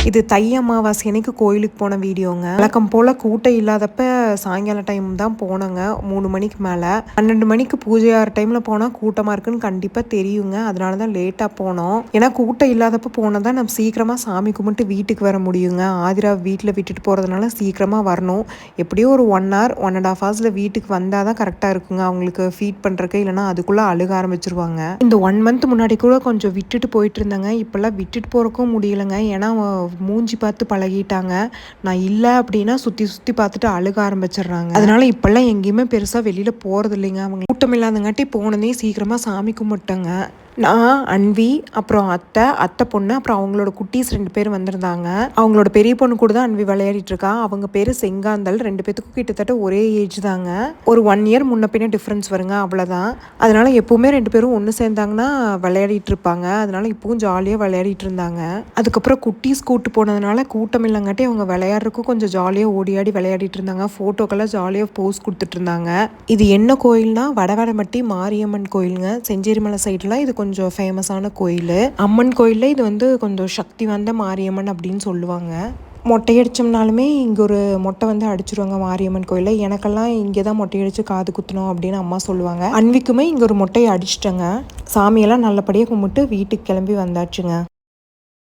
இது தை அமாவாசை அன்னைக்கு கோயிலுக்கு போன வீடியோங்க. வழக்கம் போல் கூட்டம் இல்லாதப்ப சாயங்கால டைம் தான் போனோங்க. 3 மணிக்கு மேலே. 12 மணிக்கு பூஜை ஆகிற டைமில் போனால் கூட்டமாக இருக்குன்னு கண்டிப்பாக தெரியுங்க. அதனால தான் லேட்டாக போனோம். ஏன்னா கூட்டம் இல்லாதப்ப போனால் தான் நம்ம சீக்கிரமாக சாமி கும்பிட்டு வீட்டுக்கு வர முடியுங்க. ஆதிரா வீட்டில் விட்டுட்டு போகிறதுனால சீக்கிரமாக வரணும். எப்படியும் ஒரு 1 hour 1.5 hours வீட்டுக்கு வந்தால் தான் கரெக்டாக இருக்குங்க. அவங்களுக்கு ஃபீட் பண்ணுறக்கு, இல்லைனா அதுக்குள்ளே அழுக ஆரம்பிச்சிருவாங்க. இந்த 1 month முன்னாடி கூட கொஞ்சம் விட்டுட்டு போயிட்டு இருந்தாங்க. இப்போல்லாம் விட்டுட்டு போகிறக்கும் முடியலைங்க. ஏன்னா மூஞ்சி பார்த்து பழகிட்டாங்க. நான் இல்லை அப்படின்னா சுற்றி சுற்றி பார்த்துட்டு அழுக ஆரம்பிச்சிடுறாங்க. அதனால இப்போல்லாம் எங்கேயுமே பெருசாக வெளியில் போகிறது இல்லைங்க. அவங்க கூட்டம் இல்லாதங்காட்டி போனதே சீக்கிரமாக சாமி கும்பிட்டேங்க. நான், அன்வி, அப்புறம் அத்தை பொண்ணு, அப்புறம் அவங்களோட குட்டீஸ் 2 பேர் வந்திருந்தாங்க. அவங்களோட பெரிய பொண்ணு கூட தான் அன்வி விளையாடிட்டு இருக்கா. அவங்க பேர் செங்காந்தல். 2 பேத்துக்கும் கிட்டத்தட்ட ஒரே ஏஜ் தாங்க. ஒரு 1 year முன்ன பின்ன டிஃப்ரென்ஸ் வருங்க, அவ்வளோதான். அதனால எப்பவுமே 2 பேரும் ஒன்று சேர்ந்தாங்கன்னா விளையாடிட்டு இருப்பாங்க. அதனால இப்பவும் ஜாலியாக விளையாடிட்டு இருந்தாங்க. அதுக்கப்புறம் குட்டீஸ் கூட்டு போனதுனால கூட்டம் இல்லைங்காட்டி அவங்க விளையாடுறதுக்கும் கொஞ்சம் ஜாலியாக ஓடியாடி விளையாடிட்டு இருந்தாங்க. ஃபோட்டோக்கெல்லாம் ஜாலியாக போஸ் கொடுத்துட்டு இருந்தாங்க. இது என்ன கோயில்னா வடவடமட்டி மாரியம்மன் கோயிலுங்க. செஞ்சேரிமலை சைட்லாம் இது கொஞ்சம் ஃபேமஸான கோயில். அம்மன் கோயிலில் இது வந்து கொஞ்சம் சக்தி வாய்ந்த மாரியம்மன் அப்படின்னு சொல்லுவாங்க. மொட்டை அடித்தோம்னாலுமே இங்கே ஒரு மொட்டை வந்து அடிச்சிருவாங்க மாரியம்மன் கோயிலில். எனக்கெல்லாம் இங்கே தான் மொட்டை அடித்து காது குத்தணும் அப்படின்னு அம்மா சொல்லுவாங்க. அன்விக்குமே இங்கே ஒரு மொட்டையை அடிச்சிட்டேங்க. சாமியெல்லாம் நல்லபடியாக கும்பிட்டு வீட்டுக்கு கிளம்பி வந்தாச்சுங்க.